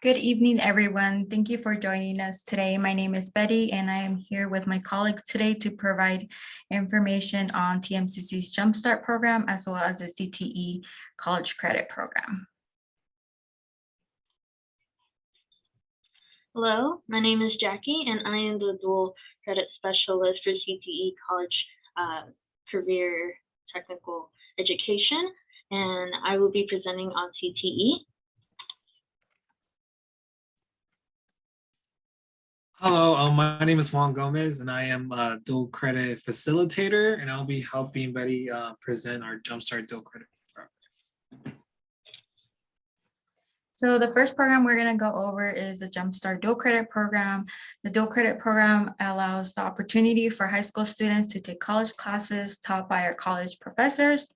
Good evening, everyone. Thank you for joining us today. My name is Betty, and I am here with my colleagues today to provide information on TMCC's Jumpstart program, as well as the CTE College Credit program. Hello, my name is Jackie, and I am the dual credit specialist for CTE College Career Technical Education, and I will be presenting on CTE. Hello, my name is Juan Gomez, and I am a dual credit facilitator, and I'll be helping Betty present our Jumpstart dual credit program. So the first program we're going to go over is the Jumpstart Dual Credit Program. The Dual Credit Program allows the opportunity for high school students to take college classes taught by our college professors.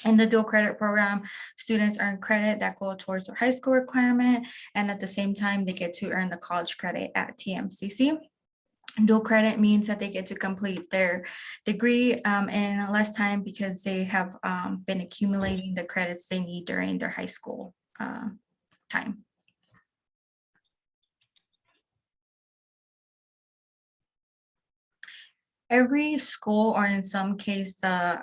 In the dual credit program, students earn credit that go towards their high school requirement, and at the same time, they get to earn the college credit at TMCC. Dual credit means that they get to complete their degree in less time because they have been accumulating the credits they need during their high school time. Every school, or in some case, the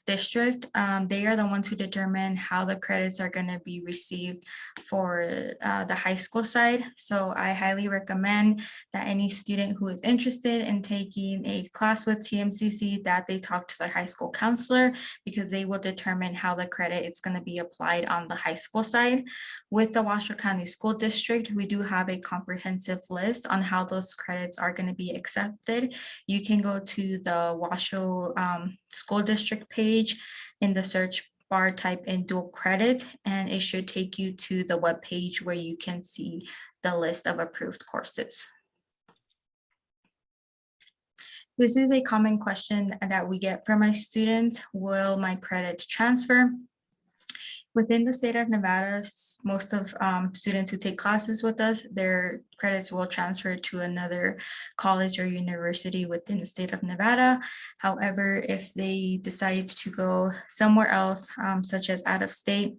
district, they are the ones who determine how the credits are going to be received for the high school side. So I highly recommend that any student who is interested in taking a class with TMCC, that they talk to their high school counselor, because they will determine how the credit is going to be applied on the high school side. With the Washoe County School District, we do have a comprehensive list on how those credits are going to be accepted. You can go to the Washoe School District page. In the search bar, type in dual credit, and it should take you to the web page where you can see the list of approved courses. This is a common question that we get from my students. Will my credits transfer? Within the state of Nevada, most of students who take classes with us, their credits will transfer to another college or university within the state of Nevada. However, if they decide to go somewhere else, such as out of state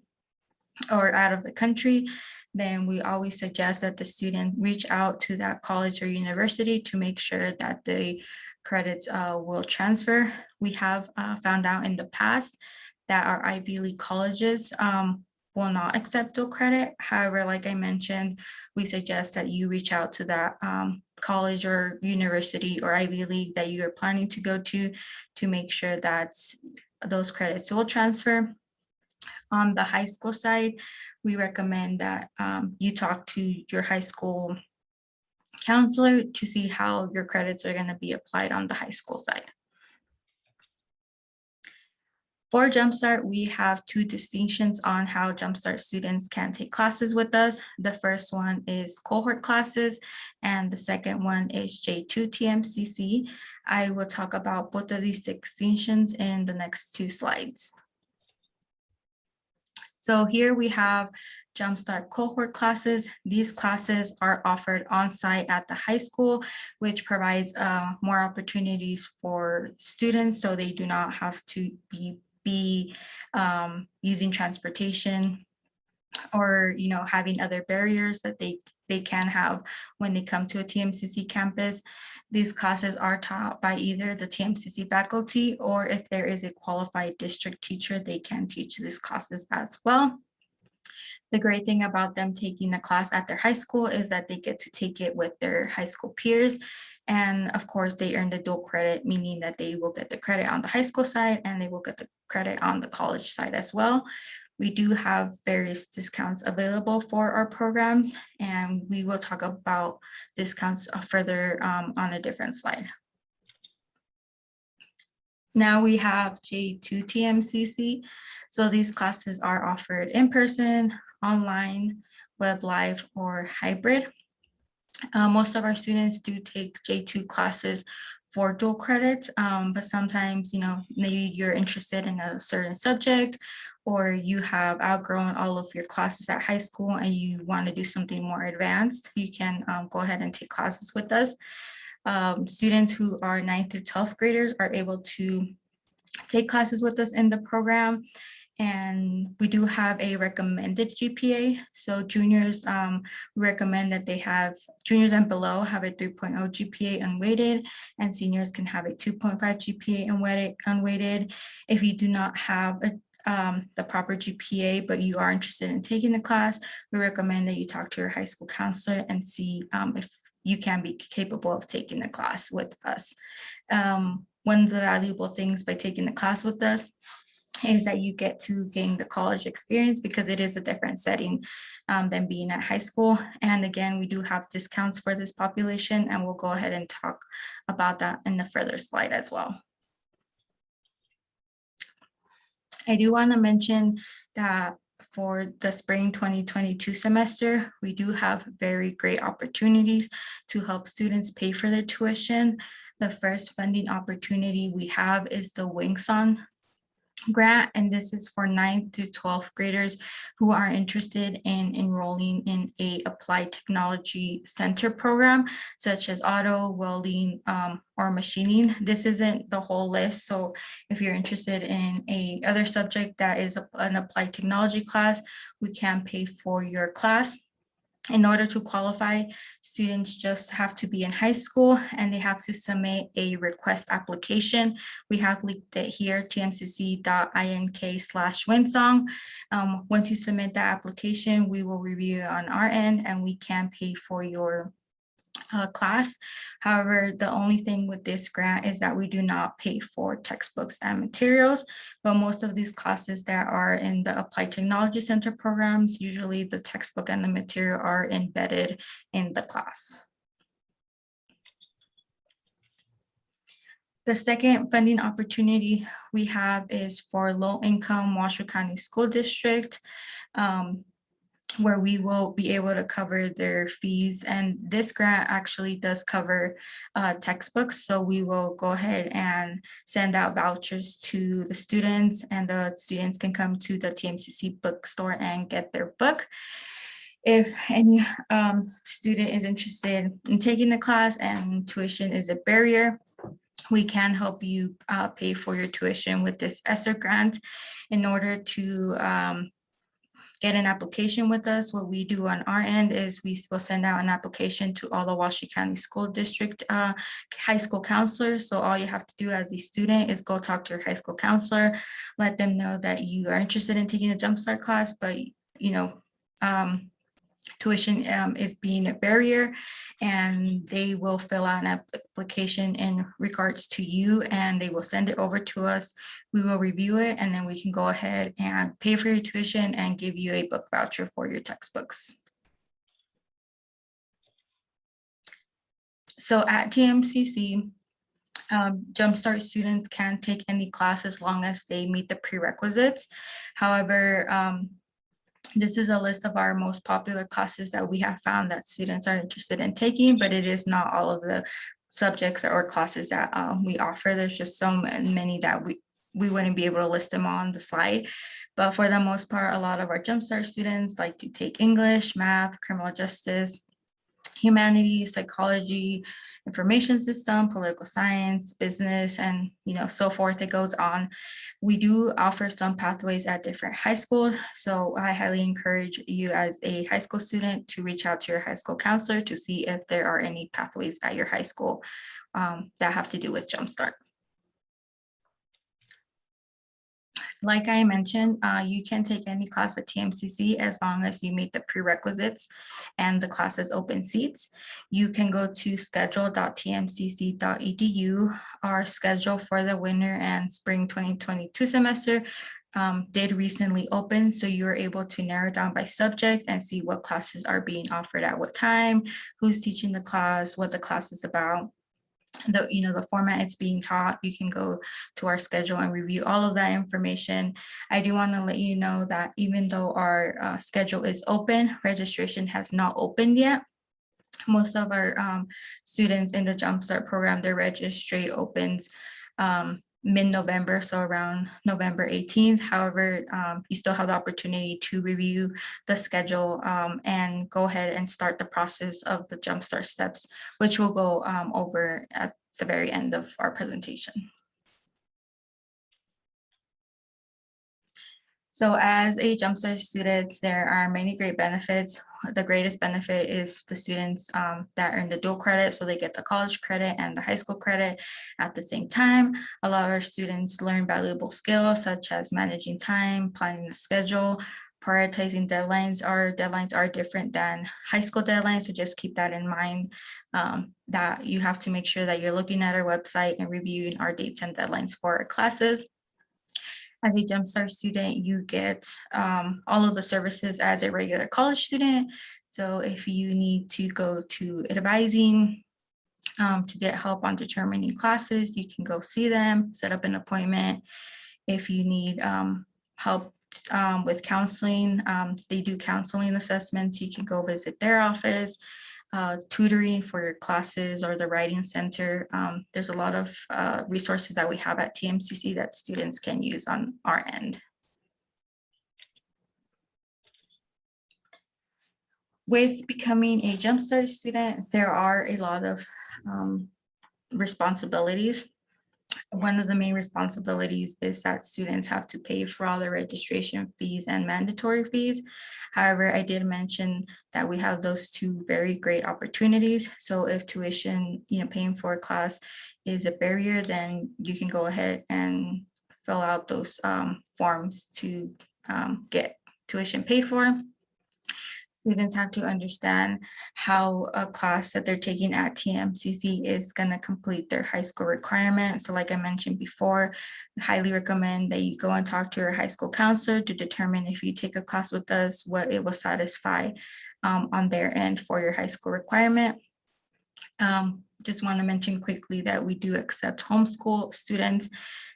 or out of the country, then we always suggest that the student reach out to that college or university to make sure that the credits will transfer. We have found out in the past that our Ivy League colleges will not accept dual credit. However, like I mentioned, we suggest that you reach out to that college or university or Ivy League that you are planning to go to make sure that those credits will transfer. On the high school side, we recommend that you talk to your high school counselor to see how your credits are going to be applied on the high school side. For Jumpstart, we have two distinctions on how Jumpstart students can take classes with us. The first one is cohort classes, and the second one is J2 TMCC. I will talk about both of these distinctions in the next two slides. So here we have Jumpstart cohort classes. These classes are offered on-site at the high school, which provides more opportunities for students, so they do not have to be using transportation or having other barriers that they can have when they come to a TMCC campus. These classes are taught by either the TMCC faculty, or if there is a qualified district teacher, they can teach these classes as well. The great thing about them taking the class at their high school is that they get to take it with their high school peers. And of course, they earn the dual credit, meaning that they will get the credit on the high school side and they will get the credit on the college side as well. We do have various discounts available for our programs, and we will talk about discounts further on a different slide. Now we have J2 TMCC. So these classes are offered in person, online, web live, or hybrid. Most of our students do take J2 classes for dual credits, but sometimes, maybe you're interested in a certain subject, or you have outgrown all of your classes at high school and you want to do something more advanced, you can go ahead and take classes with us. Students who are 9th through 12th graders are able to take classes with us in the program. And we do have a recommended GPA. So juniors recommend that they have, juniors and below have a 3.0 GPA unweighted, and seniors can have a 2.5 GPA unweighted. If you do not have the proper GPA, but you are interested in taking the class, we recommend that you talk to your high school counselor and see if you can be capable of taking the class with us. One of the valuable things by taking the class with us is that you get to gain the college experience, because it is a different setting than being at high school. And again, we do have discounts for this population, and we'll go ahead and talk about that in the further slide as well. I do want to mention that for the spring 2022 semester, we do have very great opportunities to help students pay for their tuition. The first funding opportunity we have is the WINGSON grant, and this is for 9th through 12th graders who are interested in enrolling in a applied technology center program, such as auto, welding, or machining. This isn't the whole list, so if you're interested in a other subject that is an applied technology class, we can pay for your class. In order to qualify, students just have to be in high school, and they have to submit a request application. We have linked it here, tmcc.ink/winsong. Once you submit that application, we will review it on our end, and we can pay for your class. However, the only thing with this grant is that we do not pay for textbooks and materials, but most of these classes that are in the Applied Technology Center programs, usually the textbook and the material are embedded in the class. The second funding opportunity we have is for low-income Washoe County School District, where we will be able to cover their fees. And this grant actually does cover textbooks. So we will go ahead and send out vouchers to the students, and the students can come to the TMCC bookstore and get their book. If any student is interested in taking the class and tuition is a barrier, we can help you pay for your tuition with this ESSER grant. In order to get an application with us, what we do on our end is we will send out an application to all the Washoe County School District high school counselors. So all you have to do as a student is go talk to your high school counselor, let them know that you are interested in taking a Jumpstart class, but tuition is being a barrier, and they will fill out an application in regards to you, and they will send it over to us. We will review it, and then we can go ahead and pay for your tuition and give you a book voucher for your textbooks. So at TMCC, Jumpstart students can take any class as long as they meet the prerequisites. However, this is a list of our most popular classes that we have found that students are interested in taking, but it is not all of the subjects or classes that we offer. There's just so many that we wouldn't be able to list them on the slide. But for the most part, a lot of our Jumpstart students like to take English, math, criminal justice, humanities, psychology, information system, political science, business, and so forth. It goes on. We do offer some pathways at different high schools. So I highly encourage you as a high school student to reach out to your high school counselor to see if there are any pathways at your high school that have to do with Jumpstart. Like I mentioned, you can take any class at TMCC as long as you meet the prerequisites and the class is open seats. You can go to schedule.tmcc.edu. Our schedule for the winter and spring 2022 semester did recently open, so you're able to narrow down by subject and see what classes are being offered at what time, who's teaching the class, what the class is about. The format it's being taught. You can go to our schedule and review all of that information. I do want to let you know that even though our schedule is open, registration has not opened yet. Most of our students in the Jumpstart program, their registry opens mid-November, so around November 18th. However, you still have the opportunity to review the schedule and go ahead and start the process of the Jumpstart steps, which we'll go over at the very end of our presentation. So as a Jumpstart student, there are many great benefits. The greatest benefit is the students that earn the dual credit, so they get the college credit and the high school credit at the same time. A lot of our students learn valuable skills such as managing time, planning the schedule, prioritizing deadlines. Our deadlines are different than high school deadlines, so just keep that in mind, that you have to make sure that you're looking at our website and reviewing our dates and deadlines for our classes. As a Jumpstart student, you get all of the services as a regular college student. So if you need to go to advising to get help on determining classes, you can go see them, set up an appointment. If you need help with counseling, they do counseling assessments, you can go visit their office. Tutoring for your classes or the writing center. There's a lot of resources that we have at TMCC that students can use on our end. With becoming a Jumpstart student, there are a lot of responsibilities. One of the main responsibilities is that students have to pay for all the registration fees and mandatory fees. However, I did mention that we have those two very great opportunities. So if tuition, paying for a class is a barrier, then you can go ahead and fill out those forms to get tuition paid for. Students have to understand how a class that they're taking at TMCC is going to complete their high school requirement. So like I mentioned before, I highly recommend that you go and talk to your high school counselor to determine if you take a class with us, what it will satisfy on their end for your high school requirement. Just want to mention quickly that we do accept homeschool students.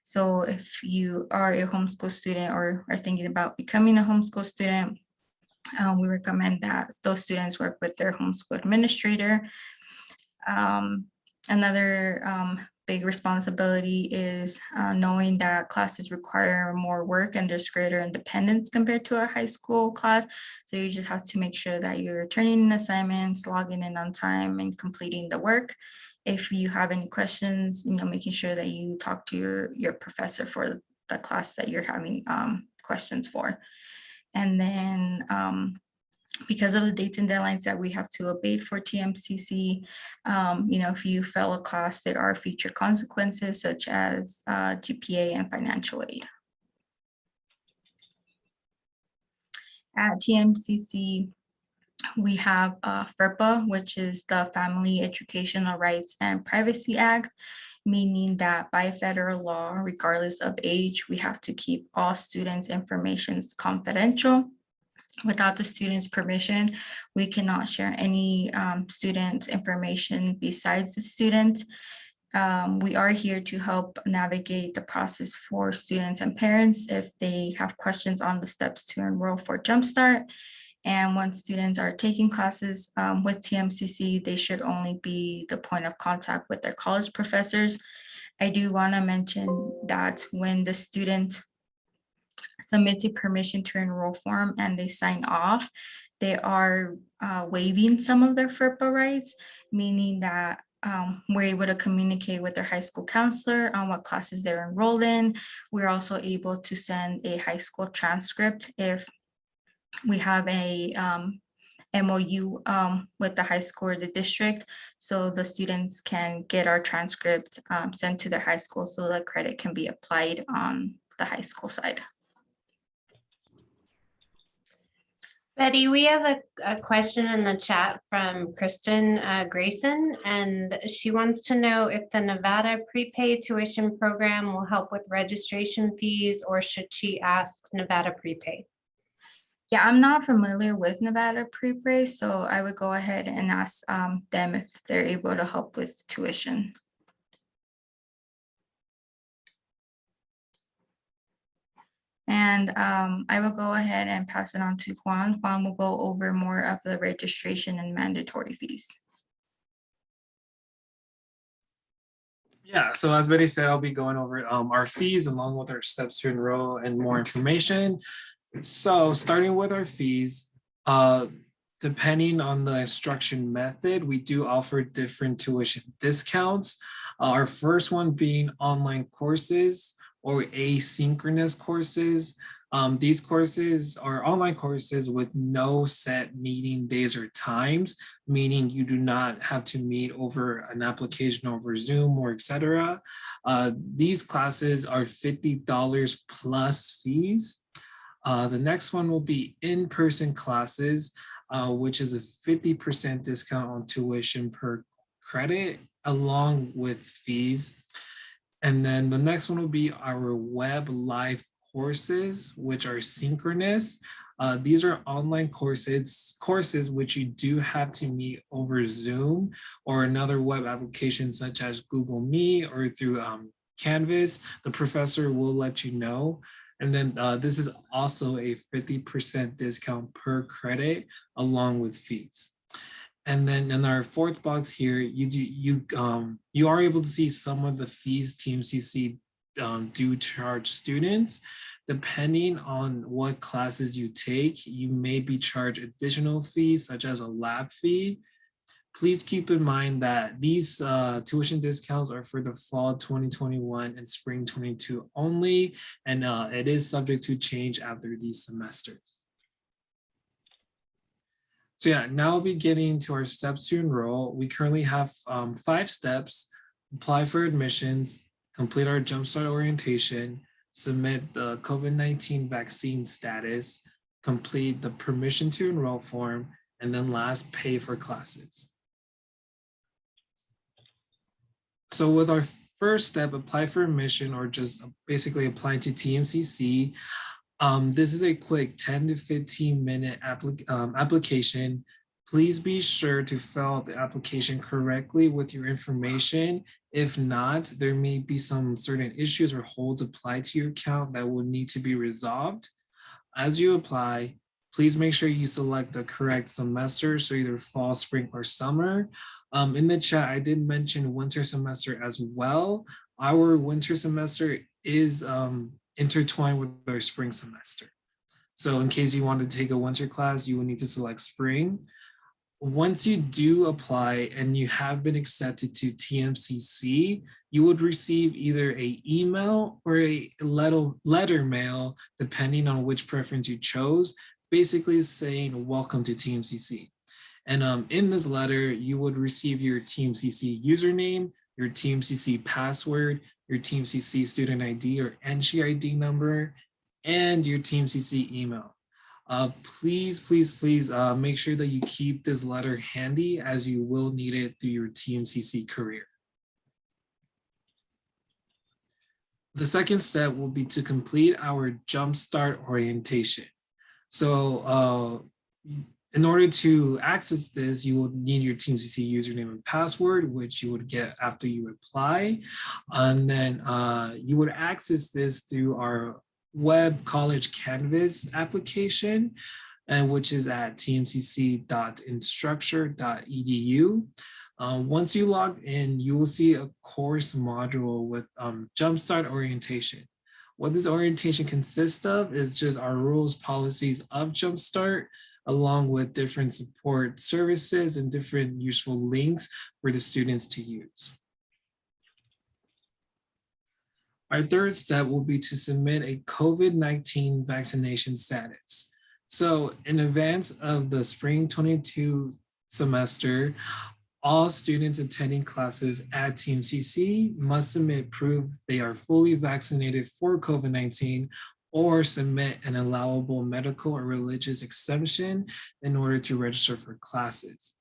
So if you are a homeschool student or are thinking about becoming a homeschool student, we recommend that those students work with their homeschool administrator. Another big responsibility is knowing that classes require more work and there's greater independence compared to a high school class. So you just have to make sure that you're turning in assignments, logging in on time, and completing the work. If you have any questions, making sure that you talk to your professor for the class that you're having questions for. And then because of the dates and deadlines that we have to obey for TMCC, if you fail a class, there are future consequences such as GPA and financial aid. At TMCC, we have FERPA, which is the Family Educational Rights and Privacy Act, meaning that by federal law, regardless of age, we have to keep all students' information confidential. Without the student's permission, we cannot share any student information besides the student. We are here to help navigate the process for students and parents if they have questions on the steps to enroll for Jumpstart. And once students are taking classes with TMCC, they should only be the point of contact with their college professors. I do want to mention that when the student submits a permission to enroll form and they sign off, they are waiving some of their FERPA rights, meaning that we're able to communicate with their high school counselor on what classes they're enrolled in. We're also able to send a high school transcript if we have a MOU with the high school or the district, so the students can get our transcript sent to their high school so the credit can be applied on the high school side. Betty, we have a question in the chat from Kristen Grayson, and she wants to know if the Nevada prepaid tuition program will help with registration fees, or should she ask Nevada prepaid? Yeah, I'm not familiar with Nevada prepay, so I would go ahead and ask them if they're able to help with tuition. And I will go ahead and pass it on to Juan. Juan will go over more of the registration and mandatory fees. Yeah, so as Betty said, I'll be going over our fees along with our steps to enroll and more information. So starting with our fees, depending on the instruction method, we do offer different tuition discounts. Our first one being online courses or asynchronous courses. These courses are online courses with no set meeting days or times, meaning you do not have to meet over an application over Zoom or etc. These classes are $50 plus fees. The next one will be in-person classes, which is a 50% discount on tuition per credit along with fees. And then the next one will be our web live courses, which are synchronous. These are online courses which you do have to meet over Zoom or another web application such as Google Meet or through Canvas. The professor will let you know. And then this is also a 50% discount per credit along with fees. And then in our fourth box here, you are able to see some of the fees TMCC do charge students. Depending on what classes you take, you may be charged additional fees such as a lab fee. Please keep in mind that these tuition discounts are for the fall 2021 and spring 22 only, and it is subject to change after these semesters. So yeah, now we'll be getting to our steps to enroll. We currently have 5 steps: apply for admissions, complete our Jumpstart orientation, submit the COVID-19 vaccine status, complete the permission to enroll form, and then last, pay for classes. So with our first step, apply for admission, or just basically applying to TMCC, this is a quick 10 to 15 minute application. Please be sure to fill out the application correctly with your information. If not, there may be some certain issues or holds applied to your account that will need to be resolved. As you apply, please make sure you select the correct semester, so either fall, spring, or summer. In the chat, I did mention winter semester as well. Our winter semester is intertwined with our spring semester. So in case you want to take a winter class, you will need to select spring. Once you do apply and you have been accepted to TMCC, you would receive either an email or a letter mail, depending on which preference you chose, basically saying welcome to TMCC. And in this letter, you would receive your TMCC username, your TMCC password, your TMCC student ID or entry ID number, and your TMCC email. Please make sure that you keep this letter handy, as you will need it through your TMCC career. The second step will be to complete our Jumpstart orientation. So in order to access this, you will need your TMCC username and password, which you would get after you apply. And then you would access this through our web college Canvas application, and which is at tmcc.instructure.edu. Once you log in, you will see a course module with Jumpstart orientation. What this orientation consists of is just our rules, policies of Jumpstart, along with different support services and different useful links for the students to use. Our third step will be to submit a COVID-19 vaccination status. So in advance of the spring 22 semester, all students attending classes at TMCC must submit proof they are fully vaccinated for COVID-19 or submit an allowable medical or religious exemption in order to register for classes.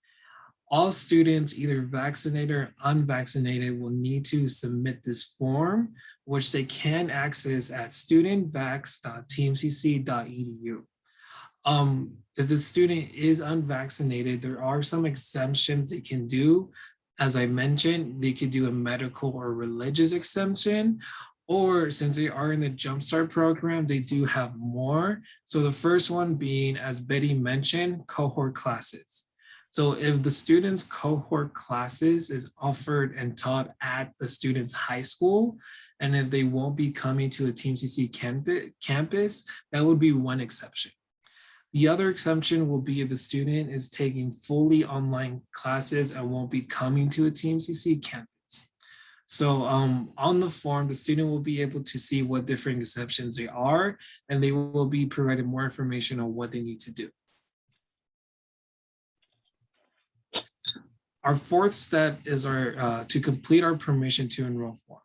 All students, either vaccinated or unvaccinated, will need to submit this form, which they can access at studentvax.tmcc.edu. If the student is unvaccinated, there are some exemptions they can do. As I mentioned, they could do a medical or religious exemption, or since they are in the Jumpstart program, they do have more. So the first one being, as Betty mentioned, cohort classes. So if the student's cohort classes is offered and taught at the student's high school, and if they won't be coming to a TMCC campus, that would be one exception. The other exemption will be if the student is taking fully online classes and won't be coming to a TMCC campus. So on the form, the student will be able to see what different exceptions they are, and they will be provided more information on what they need to do. Our fourth step is our to complete our permission to enroll form.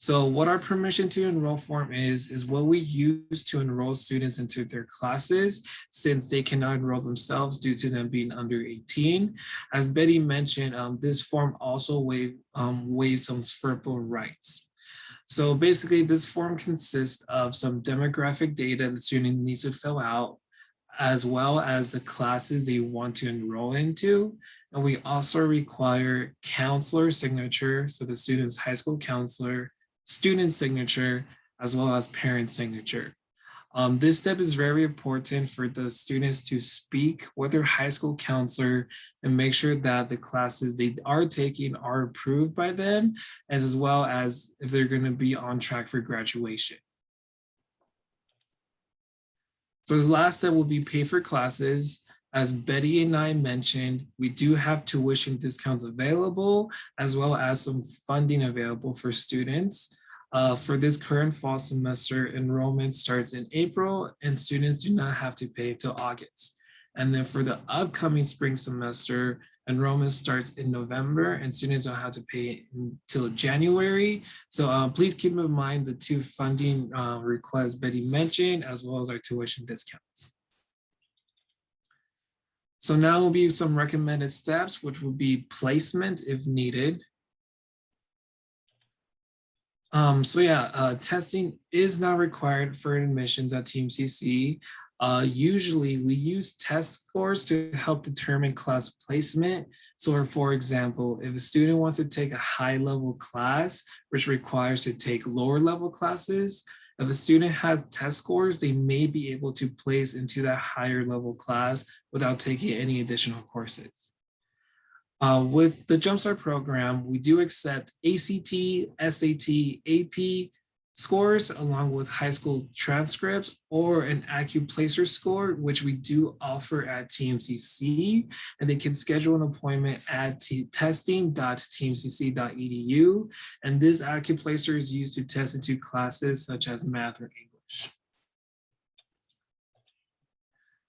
So what our permission to enroll form is what we use to enroll students into their classes since they cannot enroll themselves due to them being under 18. As Betty mentioned, this form also waives some FERPA rights. So basically this form consists of some demographic data the student needs to fill out, as well as the classes they want to enroll into. And we also require counselor signature, so the student's high school counselor, student signature, as well as parent signature. This step is very important for the students to speak with their high school counselor and make sure that the classes they are taking are approved by them, as well as if they're going to be on track for graduation. So the last step will be pay for classes. As Betty and I mentioned, we do have tuition discounts available, as well as some funding available for students. For this current fall semester, enrollment starts in April and students do not have to pay until August. And then for the upcoming spring semester, enrollment starts in November and students don't have to pay until January. So please keep in mind the two funding requests Betty mentioned, as well as our tuition discounts. So now will be some recommended steps, which will be placement if needed. Testing is not required for admissions at TMCC. Usually we use test scores to help determine class placement. So for example, if a student wants to take a high level class, which requires to take lower level classes, if a student has test scores, they may be able to place into that higher level class without taking any additional courses. With the Jumpstart program, we do accept ACT, SAT, AP scores along with high school transcripts or an AccuPlacer score, which we do offer at TMCC, and they can schedule an appointment at testing.tmcc.edu. And this AccuPlacer is used to test into classes such as math or English.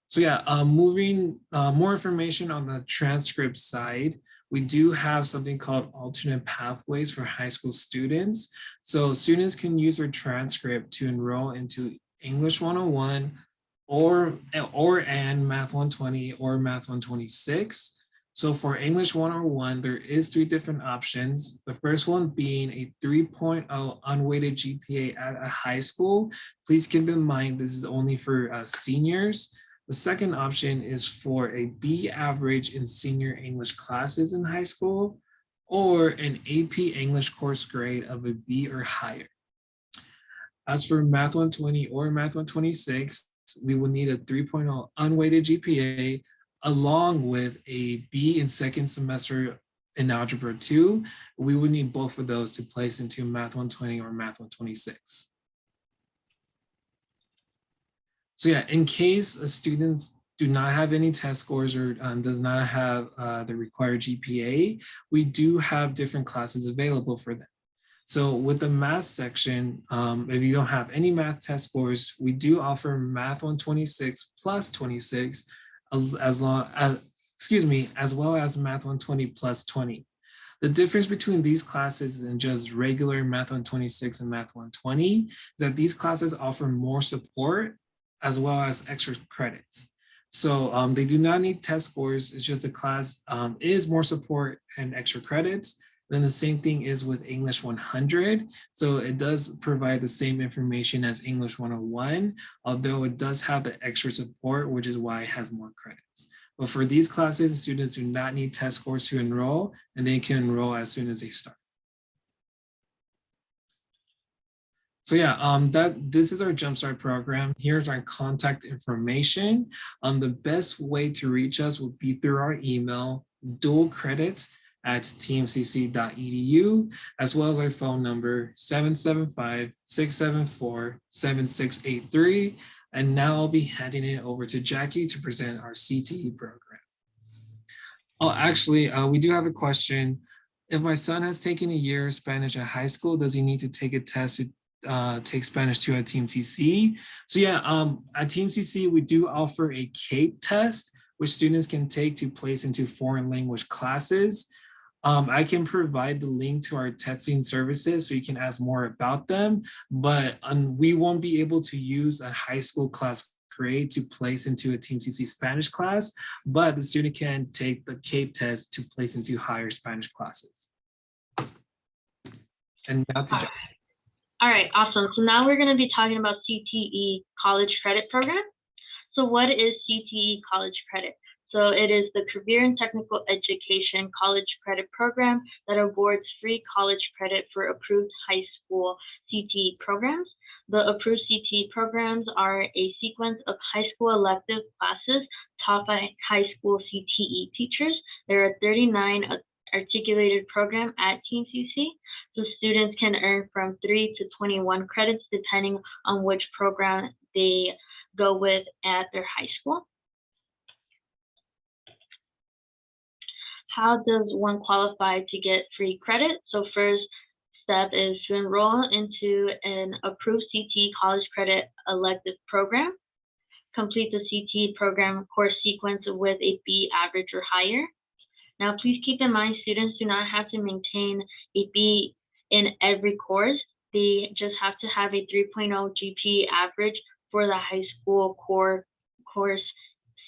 So yeah, moving more information on the transcript side, we do have something called alternate pathways for high school students. So students can use their transcript to enroll into English 101 or Math 120 or Math 126. So for English 101, there is 3 different options. The first one being a 3.0 unweighted GPA at a high school. Please keep in mind, this is only for seniors. The second option is for a B average in senior English classes in high school, or an AP English course grade of a B or higher. As for Math 120 or Math 126, we will need a 3.0 unweighted GPA along with a B in second semester in Algebra 2. We would need both of those to place into Math 120 or Math 126. So yeah, in case students do not have any test scores or does not have the required GPA, we do have different classes available for them. So with the math section, if you don't have any math test scores, we do offer Math 126 plus 26, as well as Math 120 plus 20. The difference between these classes and just regular Math 126 and Math 120 is that these classes offer more support as well as extra credits. So they do not need test scores. It's just the class is more support and extra credits. Then the same thing is with English 100. So it does provide the same information as English 101, although it does have the extra support, which is why it has more credits. But for these classes, students do not need test scores to enroll, and they can enroll as soon as they start. So yeah, this is our Jumpstart program. Here's our contact information. The best way to reach us would be through our email, dualcredit@tmcc.edu, as well as our phone number, 775-674-7683. And now I'll be handing it over to Jackie to present our CTE program. Oh, actually, we do have a question. If my son has taken a year of Spanish at high school, does he need to take a test to take Spanish 2 at TMCC? So yeah, at TMCC, we do offer a CAPE test, which students can take to place into foreign language classes. I can provide the link to our testing services so you can ask more about them, but we won't be able to use a high school class grade to place into a TMCC Spanish class, but the student can take the CAPE test to place into higher Spanish classes. And now to Jack. All right, awesome. So now we're going to be talking about CTE College Credit Program. So what is CTE College Credit? So it is the Career and Technical Education College Credit Program that awards free college credit for approved high school CTE programs. The approved CTE programs are a sequence of high school elective classes taught by high school CTE teachers. There are 39 articulated programs at TMCC, so students can earn from 3 to 21 credits depending on which program they go with at their high school. How does one qualify to get free credit? So first step is to enroll into an approved CTE College Credit elective program. Complete the CTE program course sequence with a B average or higher. Now, please keep in mind, students do not have to maintain a B in every course. They just have to have a 3.0 GPA average for the high school core course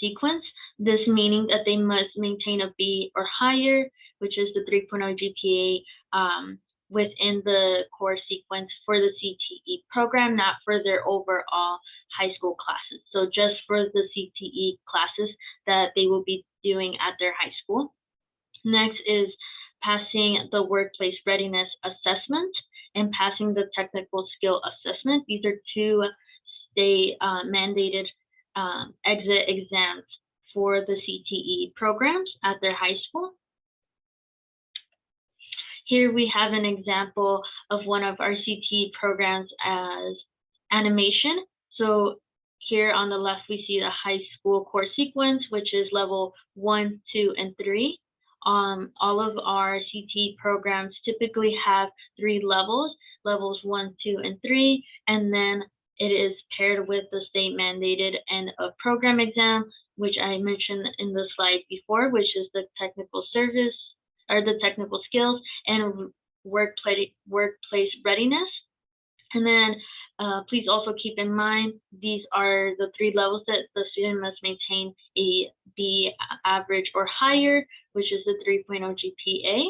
sequence. This meaning that they must maintain a B or higher, which is the 3.0 GPA within the course sequence for the CTE program, not for their overall high school classes. So just for the CTE classes that they will be doing at their high school. Next is passing the workplace readiness assessment and passing the technical skill assessment. These are two state mandated exit exams for the CTE programs at their high school. Here we have an example of one of our CTE programs as animation. So here on the left, we see the high school course sequence, which is level 1, 2, and 3. All of our CTE programs typically have 3 levels, levels 1, 2, and 3, and then it is paired with the state mandated end of program exam, which I mentioned in the slide before, which is the technical service or the technical skills and workplace readiness. And then please also keep in mind, these are the 3 levels that the student must maintain a B average or higher, which is the 3.0 GPA.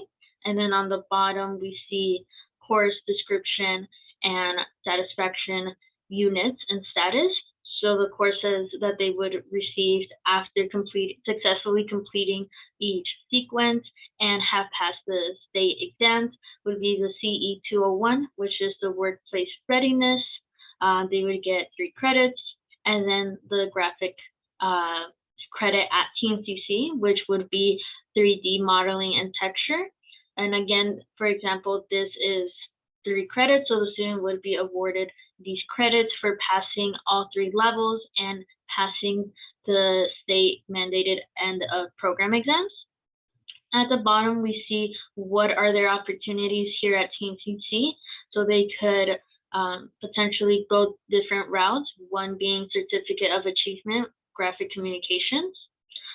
And then on the bottom, we see course description and satisfaction units and status. So the courses that they would receive after successfully completing each sequence and have passed the state exams would be the CE 201, which is the workplace readiness. They would get 3 credits, and then the graphic credit at TMCC, which would be 3D modeling and texture. And again, for example, this is 3 credits, so the student would be awarded these credits for passing all 3 levels and passing the state mandated end of program exams. At the bottom, we see what are their opportunities here at TMCC. So they could potentially go different routes, one being Certificate of Achievement, Graphic Communications.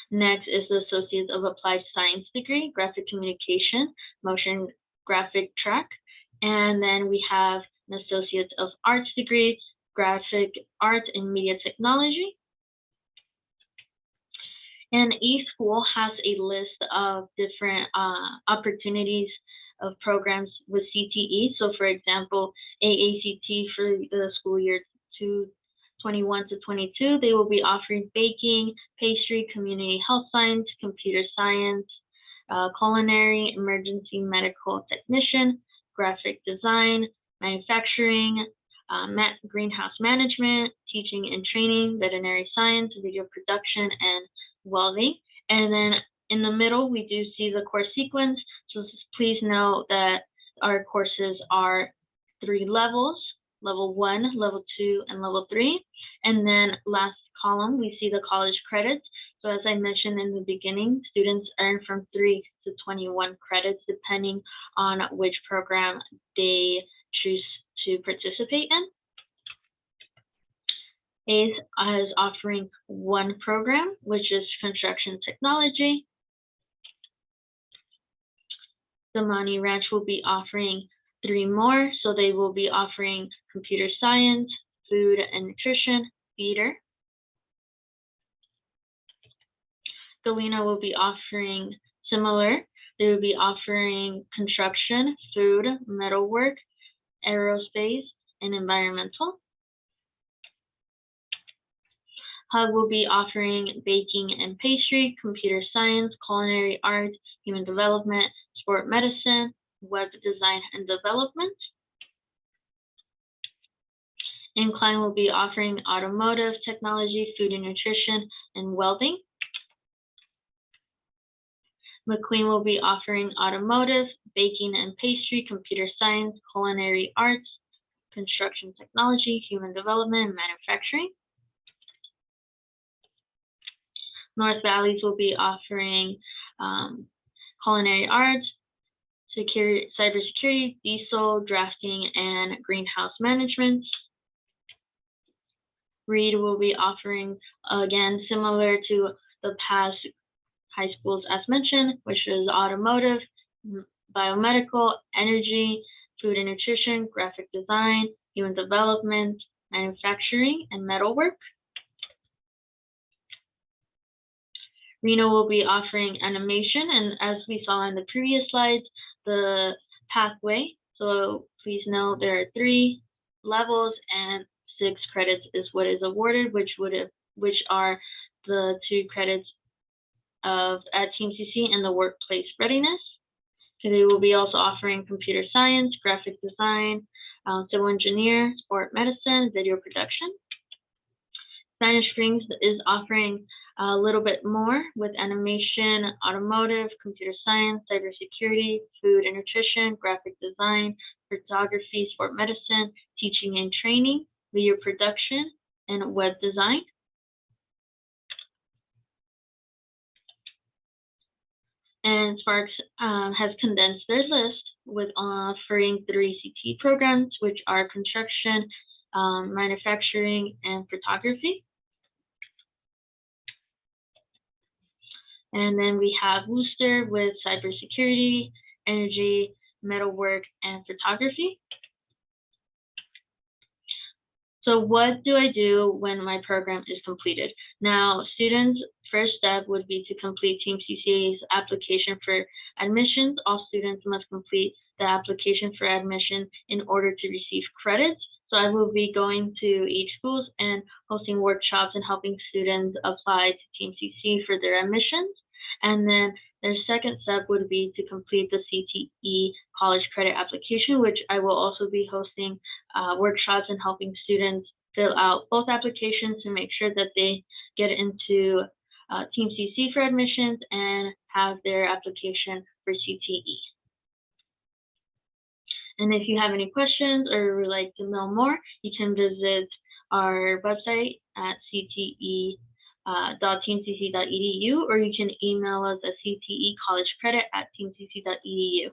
Next is the Associate of Applied Science degree, Graphic Communication, Motion Graphic track. And then we have an Associate of Arts degree, Graphic Arts and Media Technology. And each school has a list of different opportunities of programs with CTE. So for example, AACT for the school year 21 to 22, they will be offering baking, pastry, community health science, computer science, culinary, emergency medical technician, graphic design, manufacturing, greenhouse management, teaching and training, veterinary science, video production, and welding. And then in the middle, we do see the course sequence. So please note that our courses are 3 levels, level 1, level 2, and level 3. And then last column, we see the college credits. So as I mentioned in the beginning, students earn from 3 to 21 credits depending on which program they choose to participate in. ACE is offering one program, which is construction technology. The Money Ranch will be offering 3 more, so they will be offering computer science, food and nutrition, theater. Galena will be offering similar. They will be offering construction, food, metalwork, aerospace, and environmental. Hub will be offering baking and pastry, computer science, culinary arts, human development, sport medicine, web design and development. Incline will be offering automotive technology, food and nutrition, and welding. McQueen will be offering automotive, baking and pastry, computer science, culinary arts, construction technology, human development, and manufacturing. North Valleys will be offering culinary arts, cybersecurity, diesel, drafting, and greenhouse management. Reed will be offering, again, similar to the past high schools as mentioned, which is automotive, biomedical, energy, food and nutrition, graphic design, human development, manufacturing, and metalwork. Reno will be offering animation, and as we saw in the previous slides, the pathway. So please note there are 3 levels and 6 credits is what is awarded, which are the 2 credits at TMCC and the workplace readiness. So they will be also offering computer science, graphic design, civil engineer, sport medicine, video production. Spanish Springs is offering a little bit more with animation, automotive, computer science, cybersecurity, food and nutrition, graphic design, photography, sport medicine, teaching and training, video production, and web design. And Sparks has condensed their list with offering 3 CTE programs, which are construction, manufacturing, and photography. And then we have Worcester with cybersecurity, energy, metalwork, and photography. So what do I do when my program is completed? Now, students' first step would be to complete TMCC's application for admissions. All students must complete the application for admission in order to receive credits. So I will be going to each schools and hosting workshops and helping students apply to TMCC for their admissions. And then their second step would be to complete the CTE College Credit application, which I will also be hosting workshops and helping students fill out both applications to make sure that they get into TMCC for admissions and have their application for CTE. And if you have any questions or would like to know more, you can visit our website at cte.tmcc.edu, or you can email us at ctecollegecredit@tmcc.edu.